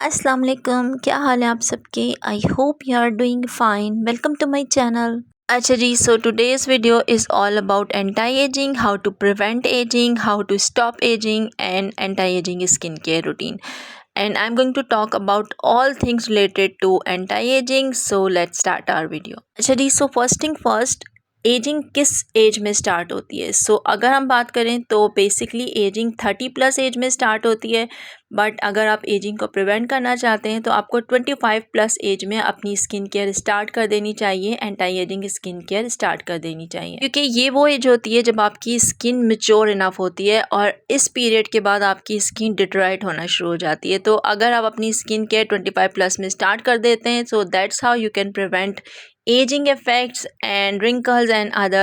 अस्सलाम वालेकुम, क्या हाल है आप सबके। I hope you are doing fine. Welcome to my channel. अच्छा जी, so today's video is all about anti ageing, how to prevent ageing, how to stop ageing and anti ageing skin care routine, and I'm going to talk about all things related to anti-aging. So let's start our video. अच्छा जी, so first thing first, ageing किस as में start होती है। अगर हम बात करें तो बेसिकली एजिंग 30+ एज में स्टार्ट होती है, बट अगर आप एजिंग को प्रिवेंट करना चाहते हैं तो आपको 25+ एज में अपनी स्किन केयर स्टार्ट कर देनी चाहिए, anti ageing skin care start कर देनी चाहिए, क्योंकि ये वो एज होती है जब आपकी स्किन मेच्योर इनफ होती है और इस पीरियड के बाद आपकी स्किन डिटराइट होना शुरू हो जाती है। तो अगर आप अपनी स्किन केयर 25+ में स्टार्ट कर देते हैं, so that's how you can prevent aging effects and wrinkles and other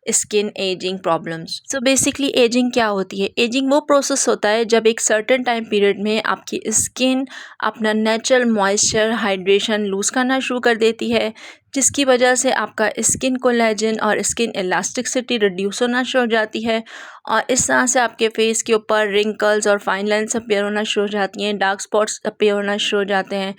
skin aging problems. So basically aging क्या होती है। aging वो प्रोसेस होता है जब एक सर्टेन टाइम पीरियड में आपकी स्किन अपना नेचुरल मॉइस्चर हाइड्रेशन लूज़ करना शुरू कर देती है, जिसकी वजह से आपका स्किन कोलेजन और स्किन इलास्टिसिटी रिड्यूस होना शुरू हो जाती है और इस तरह से आपके फेस के ऊपर रिंकल्स और फाइन लाइन्स अपीयर होना शुरू हो जाती हैं, डार्क स्पॉट्स अपीयर होना शुरू हो जाते हैं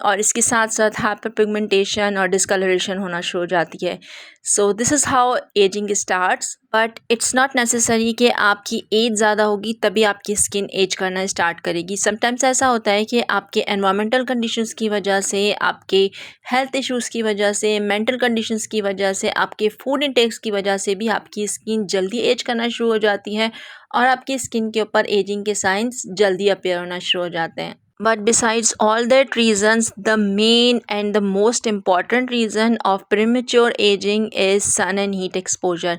और इसके साथ साथ हाइपर पिगमेंटेशन और डिस्कलरेशन होना शुरू हो जाती है। So this is how ageing starts, but it's not necessary कि आपकी एज ज़्यादा होगी तभी आपकी स्किन एज करना स्टार्ट करेगी। समटाइम्स ऐसा होता है कि आपके एनवायरमेंटल कंडीशंस की वजह से, आपके हेल्थ इश्यूज़ की वजह से, मेंटल कंडीशंस की वजह से, आपके फूड इंटेक्स की वजह से भी आपकी स्किन जल्दी एज करना शुरू हो जाती है और आपकी स्किन के ऊपर एजिंग के साइंस जल्दी अपीयर होना शुरू हो जाते हैं। But besides all that reasons, the main and the most important reason of premature aging is sun and heat exposure.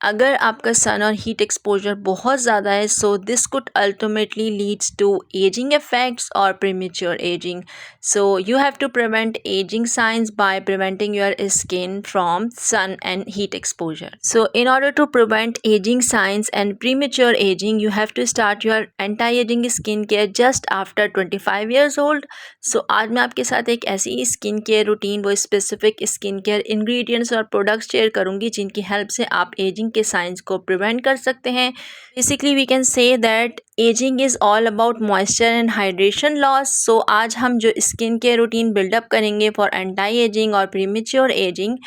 अगर आपका सन और हीट एक्सपोजर बहुत ज़्यादा है, so this could ultimately leads to ageing effects और premature ageing. So you have to prevent aging signs by preventing your skin from sun and heat exposure. So in order to prevent aging signs and premature aging, you have to start your anti-aging skincare just after 25 years old. So आज मैं आपके साथ एक ऐसी skin care routine, वो specific skin care ingredients और products share करूँगी जिनकी हेल्प से आप एजिंग के साइंस को प्रिवेंट कर सकते हैं। Basically we can say that ageing is all about moisture and hydration loss. So आज हम जो स्किन केयर रूटीन बिल्डअप करेंगे फॉर एंटी एजिंग और प्रीमेच्योर एजिंग,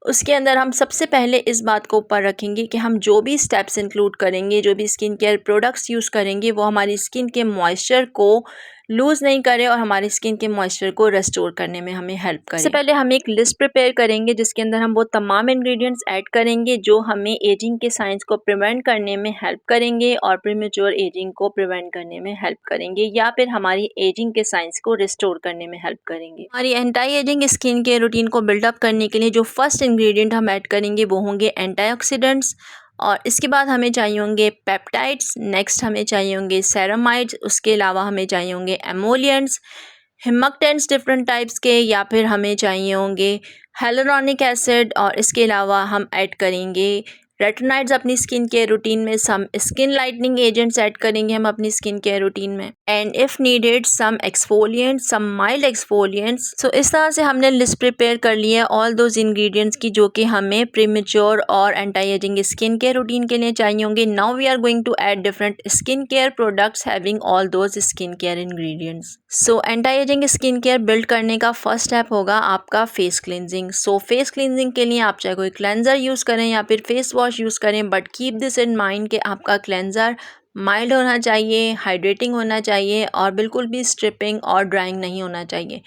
उसके अंदर हम सबसे पहले इस बात को ऊपर रखेंगे कि हम जो भी स्टेप्स इंक्लूड करेंगे, जो भी स्किन केयर प्रोडक्ट्स यूज़ करेंगे, वो हमारी स्किन के मॉइस्चर को लूज़ नहीं करे और हमारी स्किन के मॉइस्चर को रेस्टोर करने में हमें हेल्प करे। सबसे पहले हम एक लिस्ट प्रिपेयर करेंगे जिसके अंदर हम वो तमाम इंग्रेडिएंट्स ऐड करेंगे जो हमें एजिंग के साइंस को प्रिवेंट करने में हेल्प करेंगे और प्रीमेच्योर एजिंग को प्रिवेंट करने में हेल्प करेंगे या फिर हमारी एजिंग के साइंस को रिस्टोर करने में हेल्प करेंगे। हमारी anti ageing skin care routine को बिल्डअप करने के लिए जो फर्स्ट इंग्रेडिएंट हम ऐड करेंगे वो होंगे एंटीऑक्सीडेंट्स, और इसके बाद हमें चाहिए होंगे पेप्टाइड्स, नेक्स्ट हमें चाहिए होंगे सेरामाइड्स, उसके अलावा हमें चाहिए होंगे एमोलियंट्स, हिमक्टेंट्स डिफरेंट टाइप्स के, या फिर हमें चाहिए होंगे हेलुरोनिक एसिड, और इसके अलावा हम ऐड करेंगे रेटिनॉइड्स अपनी स्किन केयर रूटीन में, some skin lightening agents add करेंगे हम अपनी स्किन केयर रूटीन में, and if needed some exfoliants, some mild exfoliants. So इस तरह से हमने लिस्ट प्रिपेयर कर ली है ऑल दोज इंग्रेडिएंट्स की जो कि हमें प्रीमेच्योर और anti ageing skin care routine के लिए चाहिए होंगे। Now we are going to add different skin care products having all those skin care ingredients. So anti ageing skin care build करने का फर्स्ट स्टेप होगा आपका face cleansing. So face cleansing के लिए आप चाहे कोई क्लेंजर यूज़ करें या फिर फेस वॉश यूज़ करें, but keep this in mind कि आपका क्लेंजर माइल्ड होना चाहिए, हाइड्रेटिंग होना चाहिए और बिल्कुल भी स्ट्रिपिंग और ड्राइंग नहीं होना चाहिए,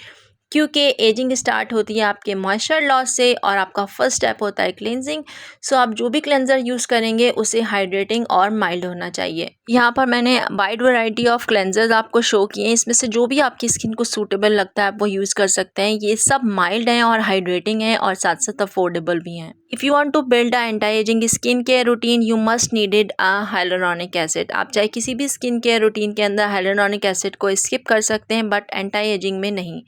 क्योंकि एजिंग स्टार्ट होती है आपके मॉइस्चर लॉस से और आपका फर्स्ट स्टेप होता है क्लेंजिंग। सो आप जो भी क्लेंजर यूज़ करेंगे उसे हाइड्रेटिंग और माइल्ड होना चाहिए। यहाँ पर मैंने वाइड वैरायटी ऑफ क्लेंजर्स आपको शो किए हैं, इसमें से जो भी आपकी स्किन को सूटेबल लगता है आप वो यूज़ कर सकते हैं। ये सब माइल्ड हैं और हाइड्रेटिंग हैं और साथ साथ अफोर्डेबल भी हैं। If you want to build a anti ageing skin care routine, you must needed a hyaluronic acid. आप चाहे किसी भी स्किन केयर रूटीन के अंदर हाइलुरोनिक एसिड को स्किप कर सकते हैं, बट एंटी एजिंग में नहीं,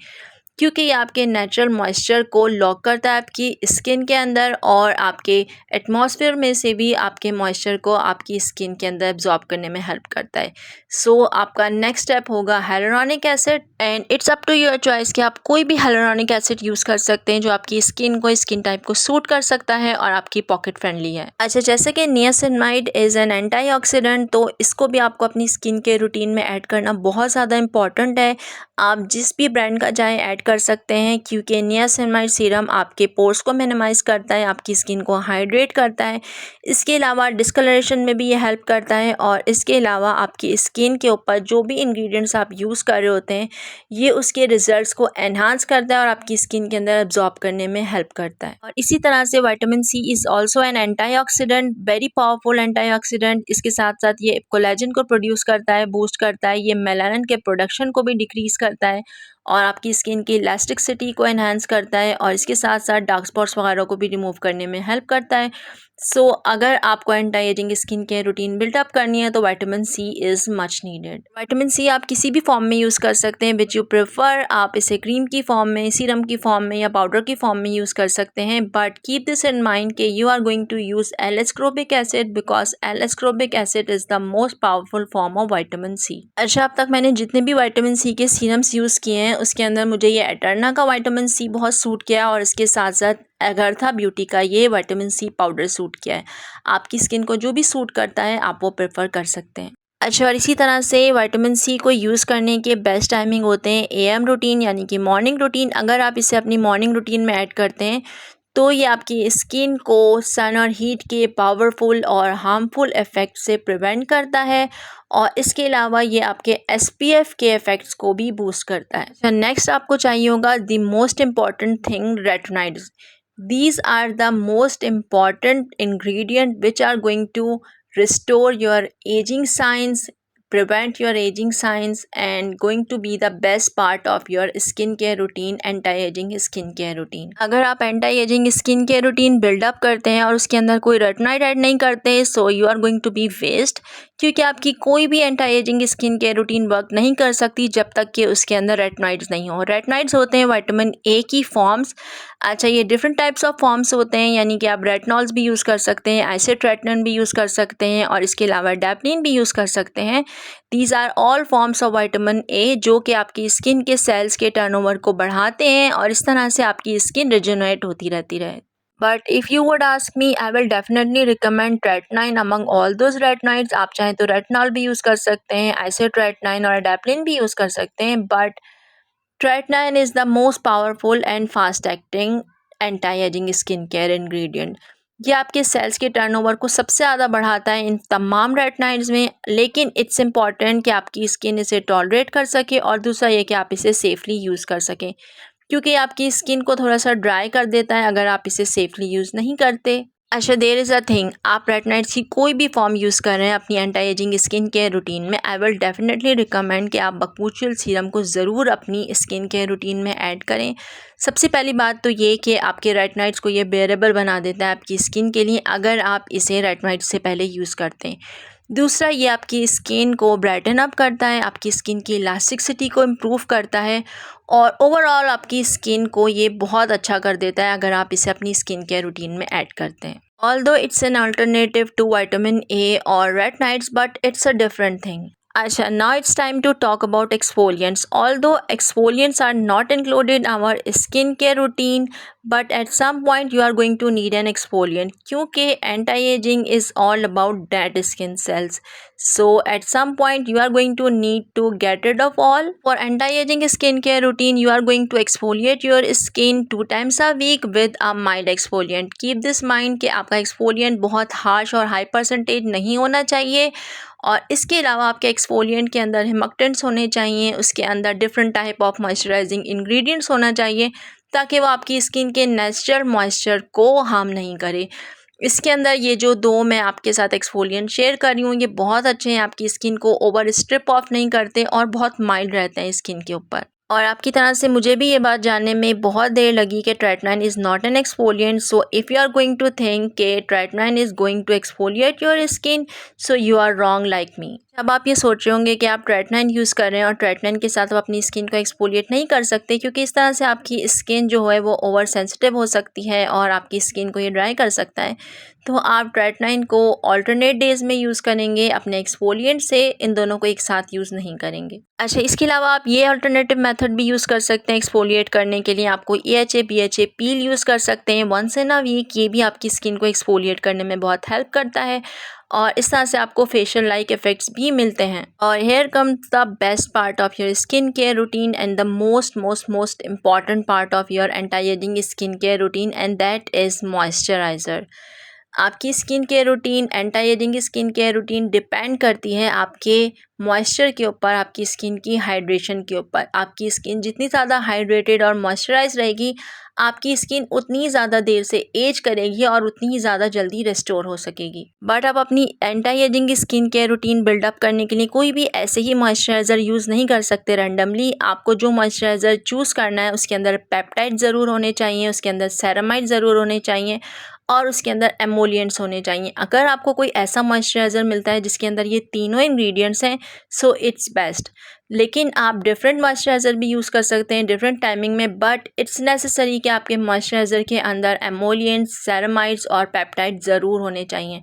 क्योंकि ये आपके नेचुरल मॉइस्चर को लॉक करता है आपकी स्किन के अंदर और आपके एटमॉस्फेयर में से भी आपके मॉइस्चर को आपकी स्किन के अंदर एब्जॉर्ब करने में हेल्प करता है। सो आपका नेक्स्ट स्टेप होगा hyaluronic acid and it's up to your choice कि आप कोई भी hyaluronic एसिड यूज़ कर सकते हैं जो आपकी स्किन टाइप को सूट कर सकता है और आपकी पॉकेट फ्रेंडली है। अच्छा, जैसे कि नियासिनामाइड इज़ एन एंटीऑक्सीडेंट, तो इसको भी आपको अपनी स्किन के रूटीन में ऐड करना बहुत ज़्यादा इंपॉर्टेंट है। आप जिस भी ब्रांड का चाहे ऐड कर सकते हैं क्योंकि नियासिनामाइड सीरम आपके पोर्स को मिनिमाइज़ करता है, आपकी स्किन को हाइड्रेट करता है। इसके अलावा डिस्कलरेशन में भी ये हेल्प करता है और इसके अलावा आपकी स्किन के ऊपर जो भी इंग्रेडिएंट्स आप यूज़ कर रहे होते हैं ये उसके रिजल्ट्स को एनहांस करता है और आपकी स्किन के अंदर एब्जॉर्ब करने में हेल्प करता है। और इसी तरह से vitamin C is also an antioxidant, very powerful antioxidant. इसके साथ साथ ये कोलेजन को प्रोड्यूस करता है, बूस्ट करता है, ये मेलानिन के प्रोडक्शन को भी डिक्रीज़ करता है और आपकी स्किन की इलास्टिसिटी को एनहांस करता है और इसके साथ साथ डार्क स्पॉट्स वगैरह को भी रिमूव करने में हेल्प करता है। सो अगर आपको anti ageing skin care routine buildup करनी है तो vitamin C is much needed. Vitamin C आप किसी भी फॉर्म में यूज़ कर सकते हैं विच यू प्रेफर। आप इसे क्रीम की फॉर्म में, सीरम की फॉर्म में या पाउडर की फॉर्म में यूज़ कर सकते हैं, but keep this in mind कि you are going to use L ascorbic acid because L ascorbic acid is the most powerful form of vitamin C. अच्छा, अब तक मैंने जितने भी विटामिन सी के सीरम्स यूज़ किए हैं उसके अंदर मुझे ये एटर्ना का विटामिन सी बहुत सूट किया और इसके साथ साथ अगरथा ब्यूटी का ये विटामिन सी पाउडर सूट किया है। आपकी स्किन को जो भी सूट करता है आप वो प्रेफर कर सकते हैं। अच्छा, और इसी तरह से विटामिन सी को यूज़ करने के बेस्ट टाइमिंग होते हैं एएम रूटीन यानी कि मॉर्निंग रूटीन। अगर आप इसे अपनी मॉर्निंग रूटीन में ऐड करते हैं तो ये आपकी स्किन को सन और हीट के पावरफुल और हार्मफुल इफ़ेक्ट से प्रिवेंट करता है और इसके अलावा ये आपके एसपीएफ के इफ़ेक्ट्स को भी बूस्ट करता है। तो नेक्स्ट आपको चाहिए होगा the most important thing, retinoids. These are the most important ingredient which are going to restore your aging signs, prevent your aging signs and going to be the best part of your skin care routine, anti-aging skin care routine। अगर आप anti-aging skin care routine build up करते हैं और उसके अंदर कोई retinoid add नहीं करते so you are going to be waste, क्योंकि आपकी कोई भी anti ageing skin care routine work नहीं कर सकती जब तक कि उसके अंदर रेटिनॉइड्स नहीं हो। रेटिनॉइड्स होते हैं विटामिन ए की फॉर्म्स। अच्छा, ये डिफरेंट टाइप्स ऑफ फॉर्म्स होते हैं यानी कि आप रेटिनॉल्स भी यूज़ कर सकते हैं, आइसोट्रेटिनन भी यूज़ कर सकते हैं और इसके अलावा डैपनिन भी यूज़ कर सकते हैं। These are all forms of vitamin A जो कि आपकी स्किन के सेल्स के टर्नओवर को बढ़ाते हैं और इस तरह से आपकी स्किन रिजेनरेट होती रहती रहे। But if you would ask me I will definitely recommend retinoin among all those retinoids. आप चाहें तो रेटिनॉल भी यूज़ कर सकते हैं, आइसोट्रेटिनाइन और एडाप्लिन भी यूज़ कर सकते हैं, but tretinoin is the most powerful and fast acting anti ageing skin care ingredient. ये आपके सेल्स के टर्नओवर को सबसे ज़्यादा बढ़ाता है इन तमाम रेटिनॉइड्स में, लेकिन इट्स इम्पॉर्टेंट कि आपकी स्किन इसे टॉलरेट कर सके और दूसरा ये कि आप इसे सेफली यूज़ कर सकें क्योंकि आपकी स्किन को थोड़ा सा ड्राई कर देता है अगर आप इसे सेफली यूज़ नहीं करते। अच्छा, देयर इज़ अ थिंग, आप रेटिनॉइड्स की कोई भी फॉर्म यूज़ कर रहे हैं अपनी anti ageing skin care routine में, आई विल डेफिनेटली रिकमेंड कि आप बकबूचियल सीरम को ज़रूर अपनी स्किन केयर रूटीन में ऐड करें। सबसे पहली बात तो ये कि आपके रेटिनॉइड्स को ये बेरेबल बना देता है आपकी स्किन के लिए अगर आप इसे रेटिनॉइड्स से पहले यूज़ करते हैं। दूसरा, ये आपकी स्किन को ब्राइटन अप करता है, आपकी स्किन की इलास्टिसिटी को इम्प्रूव करता है और ओवरऑल आपकी स्किन को ये बहुत अच्छा कर देता है अगर आप इसे अपनी स्किन केयर रूटीन में ऐड करते हैं। Although it's an alternative to vitamin A or retinoids, but it's a different thing. Acha, now it's time to talk about exfoliants. Although exfoliants are not included in our skincare routine, but at some point you are going to need an exfoliant क्योंकि anti-aging is all about dead skin cells. So at some point you are going to need to get rid of all. For anti-aging skincare routine, you are going to exfoliate your skin 2 times a week with a mild exfoliant. Keep this mind कि आपका exfoliant बहुत harsh और high percentage नहीं होना चाहिए और इसके अलावा आपके एक्सफोलिएंट के अंदर हिमक्टेंट्स होने चाहिए, उसके अंदर different type of moisturising ingredients होना चाहिए ताकि वो आपकी स्किन के नेचुरल मॉइस्चर को हार्म नहीं करे। इसके अंदर ये जो 2 मैं आपके साथ एक्सफोलिएंट शेयर कर रही हूँ ये बहुत अच्छे हैं, आपकी स्किन को ओवर स्ट्रिप ऑफ नहीं करते और बहुत माइल्ड रहते हैं स्किन के ऊपर। और आपकी तरह से मुझे भी ये बात जानने में बहुत देर लगी कि tretinoin is not an exfoliant. So if you are going to think कि tretinoin is going to exfoliate your skin, so you are wrong like me. अब आप ये सोच रहे होंगे कि आप ट्रेटनाइन यूज़ कर रहे हैं और ट्रेटनाइन के साथ आप अपनी स्किन को एक्सफोलिएट नहीं कर सकते, क्योंकि इस तरह से आपकी स्किन जो है वो ओवर सेंसिटिव हो सकती है और आपकी स्किन को ये ड्राई कर सकता है। तो आप ट्रेटनाइन को अल्टरनेट डेज़ में यूज़ करेंगे अपने एक्सफोलिएंट से, इन दोनों को एक साथ यूज़ नहीं करेंगे। अच्छा, इसके अलावा आप ये अल्टरनेटिव मेथड भी यूज़ कर सकते हैं एक्सफोलिएट करने के लिए। आपको AHA BHA पील यूज़ कर सकते हैं वंस इन अ वीक। ये भी आपकी स्किन को एक्सफोलिएट करने में बहुत हेल्प करता है और इस तरह से आपको फेशियल लाइक इफ़ेक्ट्स भी मिलते हैं। और here comes the best part of your skin care routine and the most important part of your anti ageing skin care routine, and that is moisturiser. आपकी skin care routine, anti ageing skin care routine depend करती है आपके moisture के ऊपर, आपकी skin की hydration के ऊपर। आपकी स्किन जितनी ज़्यादा हाइड्रेटेड और मॉइस्चराइज रहेगी, आपकी स्किन उतनी ज़्यादा देर से एज करेगी और उतनी ही ज़्यादा जल्दी रिस्टोर हो सकेगी। बट आप अपनी anti ageing skin care routine buildup करने के लिए कोई भी ऐसे ही मॉइस्चराइज़र यूज़ नहीं कर सकते रैंडमली। आपको जो मॉइस्चराइज़र चूज़ करना है उसके अंदर पेप्टाइड ज़रूर होने चाहिए, उसके अंदर सेरामाइड ज़रूर होने चाहिए और उसके अंदर एमोलिएंट्स होने चाहिए। अगर आपको कोई ऐसा मॉइस्चराइज़र मिलता है जिसके अंदर ये तीनों इंग्रेडिएंट्स हैं, सो इट्स बेस्ट। लेकिन आप डिफरेंट मॉइस्चराइज़र भी यूज़ कर सकते हैं डिफरेंट टाइमिंग में, बट इट्स नेसेसरी कि आपके मॉइस्चराइज़र के अंदर एमोलिएंट्स, सेरामाइड्स और पेप्टाइड ज़रूर होने चाहिए।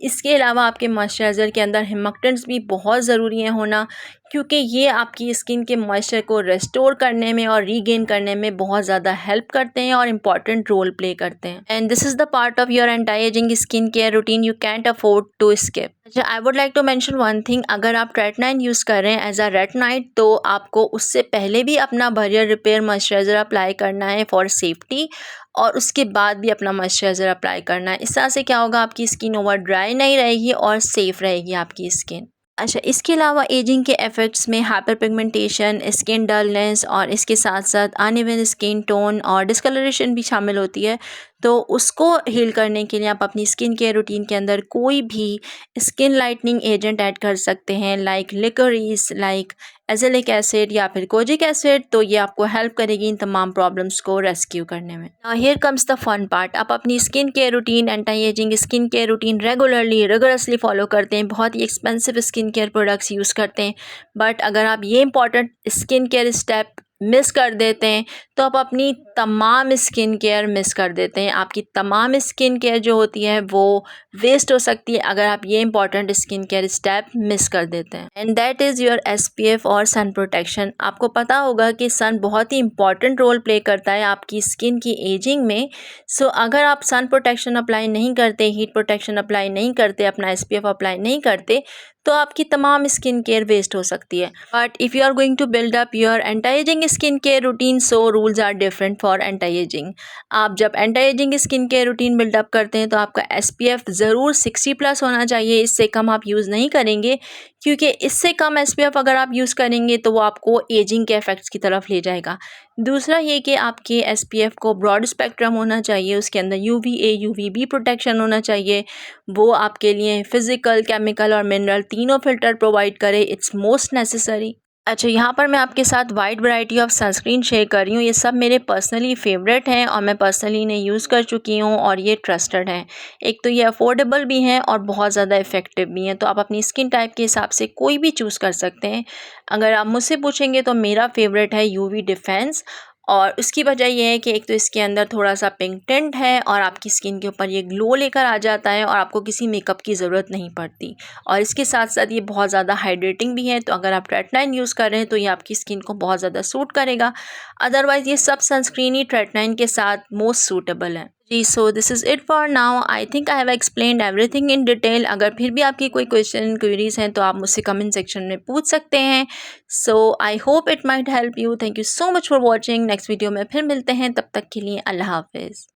इसके अलावा आपके मॉइस्चराइज़र के अंदर हिमैक्टेंट्स भी बहुत ज़रूरी है होना, क्योंकि ये आपकी स्किन के मॉइस्चर को रेस्टोर करने में और रीगेन करने में बहुत ज़्यादा हेल्प करते हैं और इम्पॉर्टेंट रोल प्ले करते हैं। And this is the part of your anti ageing skin care routine you can't afford to skip. अच्छा, I would like to mention one thing. अगर आप ट्रेटनाइन यूज़ कर रहे हैं एज अ रेटनाइट, तो आपको उससे पहले भी अपना बरियर रिपेयर मॉइस्चराइज़र अप्लाई करना है फॉर सेफ्टी, और उसके बाद भी अपना मॉइस्चराइज़र अप्लाई करना है। इस तरह से क्या होगा, आपकी स्किन ओवर ड्राई नहीं रहेगी और सेफ़ रहेगी आपकी स्किन। अच्छा, इसके अलावा एजिंग के इफ़ेक्ट्स में हाइपर पिगमेंटेशन, स्किन डलनेस और इसके साथ साथ अनइवन स्किन टोन और डिस्कलरेशन भी शामिल होती है। तो उसको हील करने के लिए आप अपनी स्किन केयर रूटीन के अंदर कोई भी स्किन लाइटनिंग एजेंट ऐड कर सकते हैं, like liquorice, like azelaic acid या फिर कोजिक एसिड। तो ये आपको हेल्प करेगी इन तमाम प्रॉब्लम्स को रेस्क्यू करने में। Now here comes the fun part. आप अपनी skin care routine, anti ageing skin care routine rigorously follow करते हैं, बहुत ही expensive skin care products use करते हैं, बट अगर आप ये important skin care step miss कर देते हैं तो आप अपनी तमाम स्किन केयर मिस कर देते हैं। आपकी तमाम स्किन केयर जो होती है वो वेस्ट हो सकती है अगर आप ये important skin care step miss कर देते हैं, and that is your SPF और सन प्रोटेक्शन। आपको पता होगा कि सन बहुत ही इंपॉर्टेंट रोल प्ले करता है आपकी स्किन की एजिंग में। सो अगर आप सन प्रोटेक्शन अप्लाई नहीं करते, हीट प्रोटेक्शन अप्लाई नहीं करते, अपना SPF अप्लाई नहीं करते, तो आपकी तमाम स्किन केयर वेस्ट हो सकती है। But if you are going to build up your anti ageing skin care routine, so rules are different for anti ageing. आप जब anti ageing skin care routine buildup करते हैं तो आपका SPF ज़रूर 60+ होना चाहिए। इससे कम आप यूज़ नहीं करेंगे, क्योंकि इससे कम SPF अगर आप यूज़ करेंगे तो वो आपको एजिंग के इफ़ेक्ट्स की तरफ ले जाएगा। दूसरा ये कि आपके SPF को ब्रॉड स्पेक्ट्रम होना चाहिए, उसके अंदर UVA UVB प्रोटेक्शन होना चाहिए। वो आपके लिए फिज़िकल, केमिकल और मिनरल तीनों फ़िल्टर प्रोवाइड करे। It's most necessary. अच्छा, यहाँ पर मैं आपके साथ wide variety of sunscreen share कर रही हूँ। ये सब मेरे पर्सनली फेवरेट हैं और मैं पर्सनली इन्हें यूज़ कर चुकी हूँ और ये ट्रस्टेड हैं। एक तो ये अफोर्डेबल भी हैं और बहुत ज़्यादा इफ़ेक्टिव भी हैं, तो आप अपनी स्किन टाइप के हिसाब से कोई भी चूज़ कर सकते हैं। अगर आप मुझसे पूछेंगे तो मेरा फेवरेट है UV डिफेंस, और उसकी वजह ये है कि एक तो इसके अंदर थोड़ा सा पिंक टिंट है और आपकी स्किन के ऊपर ये ग्लो लेकर आ जाता है और आपको किसी मेकअप की ज़रूरत नहीं पड़ती, और इसके साथ साथ ये बहुत ज़्यादा हाइड्रेटिंग भी है। तो अगर आप ट्रेटनाइन यूज़ कर रहे हैं तो ये आपकी स्किन को बहुत ज़्यादा सूट करेगा। अदरवाइज़ ये सब सनस्क्रीन ही ट्रेटनाइन के साथ मोस्ट सूटेबल है जी। So this is it for now. I think I have explained everything in detail. अगर फिर भी आपकी कोई क्वेश्चन क्वेरीज हैं तो आप मुझसे कमेंट सेक्शन में पूछ सकते हैं। So I hope it might help you. Thank you so much for watching. Next video में फिर मिलते हैं, तब तक के लिए अल्लाह हाफिज़।